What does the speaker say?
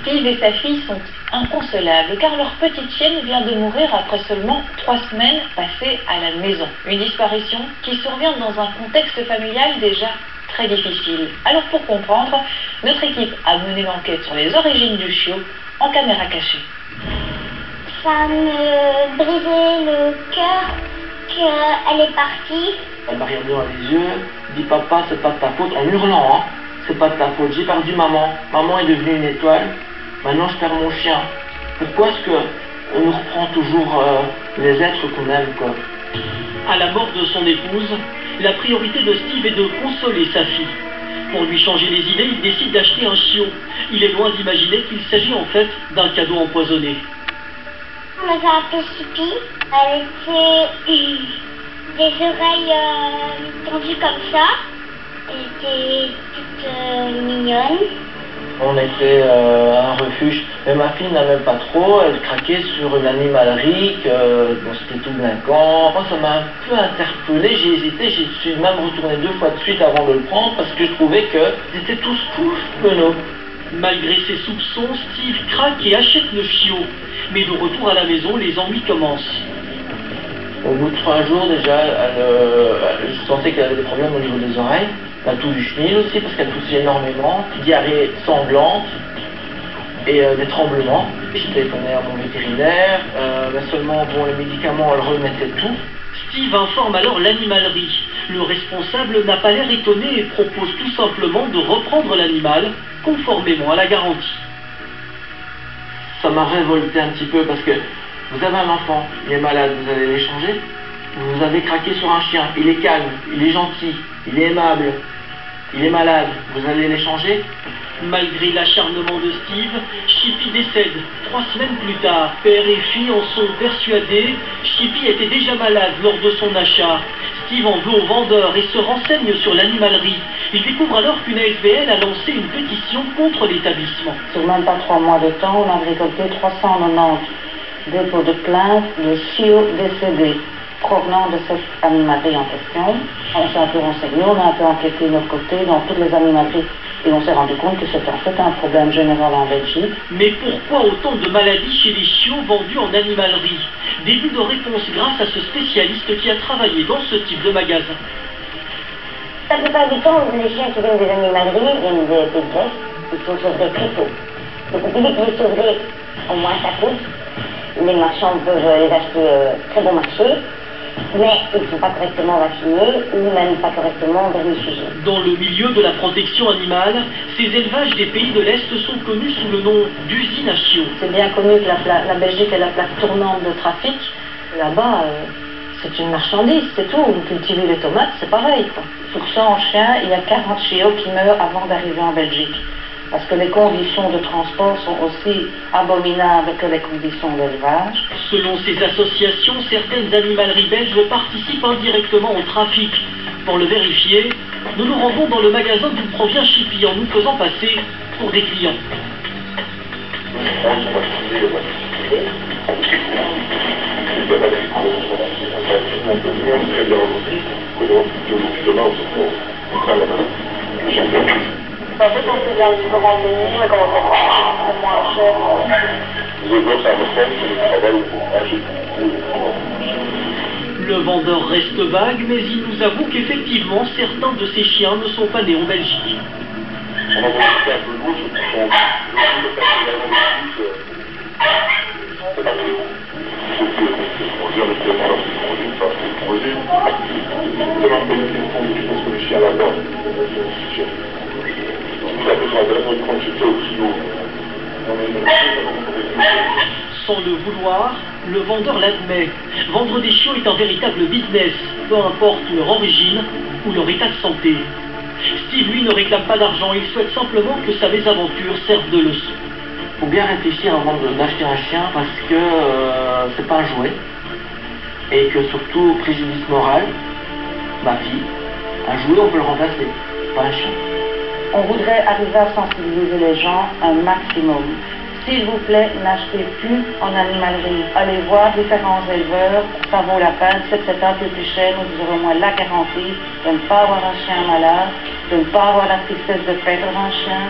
Steve et sa fille sont inconsolables car leur petite chienne vient de mourir après seulement 3 semaines passées à la maison. Une disparition qui survient dans un contexte familial déjà très difficile. Alors pour comprendre, notre équipe a mené l'enquête sur les origines du chiot en caméra cachée. Ça me brisait le cœur qu'elle est partie. Elle m'a regardé dans les yeux, dit papa, c'est pas de ta faute, en hurlant, hein. C'est pas de ta faute, j'ai perdu maman. Maman est devenue une étoile, maintenant je perds mon chien. Pourquoi est-ce qu'on nous reprend toujours les êtres qu'on aime, quoi? À la mort de son épouse, la priorité de Steve est de consoler sa fille. Pour lui changer les idées, il décide d'acheter un chiot. Il est loin d'imaginer qu'il s'agit en fait d'un cadeau empoisonné. On m'avait appelée Chippy. Elle était des oreilles tendues comme ça. Elle était toute mignonne. On était à un refuge, mais ma fille n'aimait pas trop, elle craquait sur une animalerie, c'était tout blinquant. Moi ça m'a un peu interpellé, j'ai hésité, j'y suis même retourné 2 fois de suite avant de le prendre parce que je trouvais qu'ils étaient tous plus penauds. Malgré ses soupçons, Steve craque et achète le chiot. Mais de retour à la maison, les ennuis commencent. Au bout de 3 jours déjà, je sentais qu'elle avait des problèmes au niveau des oreilles. La toux du chenil aussi parce qu'elle toussait énormément, diarrhée sanglante et des tremblements. J'ai téléphoné à mon vétérinaire, seulement bon, les médicaments elle remettait tout. Steve informe alors l'animalerie. Le responsable n'a pas l'air étonné et propose tout simplement de reprendre l'animal conformément à la garantie. Ça m'a révolté un petit peu parce que vous avez un enfant, il est malade, vous allez l'échanger. Vous avez craqué sur un chien, il est calme, il est gentil, il est aimable. Il est malade, vous allez l'échanger? Malgré l'acharnement de Steve, Chippy décède. 3 semaines plus tard, père et fille en sont persuadés. Chippy était déjà malade lors de son achat. Steve en veut au vendeur et se renseigne sur l'animalerie. Il découvre alors qu'une ASBL a lancé une pétition contre l'établissement. Sur même pas 3 mois de temps, on a récolté 390 dépôts de plaintes de chiots décédés provenant de cette animalerie en question. On s'est un peu renseigné, on a un peu enquêté de notre côté dans toutes les animaleries et on s'est rendu compte que c'était en fait un problème général en Belgique. Mais pourquoi autant de maladies chez les chiots vendus en animalerie? Début de réponse grâce à ce spécialiste qui a travaillé dans ce type de magasin. La plupart du temps, les chiens qui viennent des animaleries viennent des pièces, ils sont sevrés très tôt. Donc au plus vite ils sont sevrés, au moins ça coûte. Les marchands peuvent les acheter très bon marché. Mais ils ne sont pas correctement vaccinés ou même pas correctement vermifugés. Dans le milieu de la protection animale, ces élevages des pays de l'Est sont connus sous le nom d'usines à chiots. C'est bien connu que la Belgique est la plaque tournante de trafic. Là-bas, c'est une marchandise, c'est tout. Vous cultivez les tomates, c'est pareil, quoi. Sur 100 chiens, il y a 40 chiots qui meurent avant d'arriver en Belgique. Parce que les conditions de transport sont aussi abominables que les conditions d'élevage. Selon ces associations, certaines animaleries belges participent indirectement au trafic. Pour le vérifier, nous nous rendons dans le magasin d'où provient Chippy en nous faisant passer pour des clients. En fait, on fait un petit peu renseigner, mais comment c'est moins cher. Le vendeur reste vague, mais il nous avoue qu'effectivement, certains de ces chiens ne sont pas nés en Belgique. Sans le vouloir, le vendeur l'admet. Vendre des chiots est un véritable business, peu importe leur origine ou leur état de santé. Steve, lui, ne réclame pas d'argent, il souhaite simplement que sa mésaventure serve de leçon. Il faut bien réfléchir avant d'acheter un chien parce que c'est pas un jouet et que surtout préjudice moral, ma fille, un jouet on peut le remplacer, pas un chien. On voudrait arriver à sensibiliser les gens un maximum. S'il vous plaît, n'achetez plus en animalerie. Allez voir différents éleveurs, ça vaut la peine, c'est peut-être un peu plus cher, mais vous aurez au moins la garantie de ne pas avoir un chien malade, de ne pas avoir la tristesse de perdre un chien.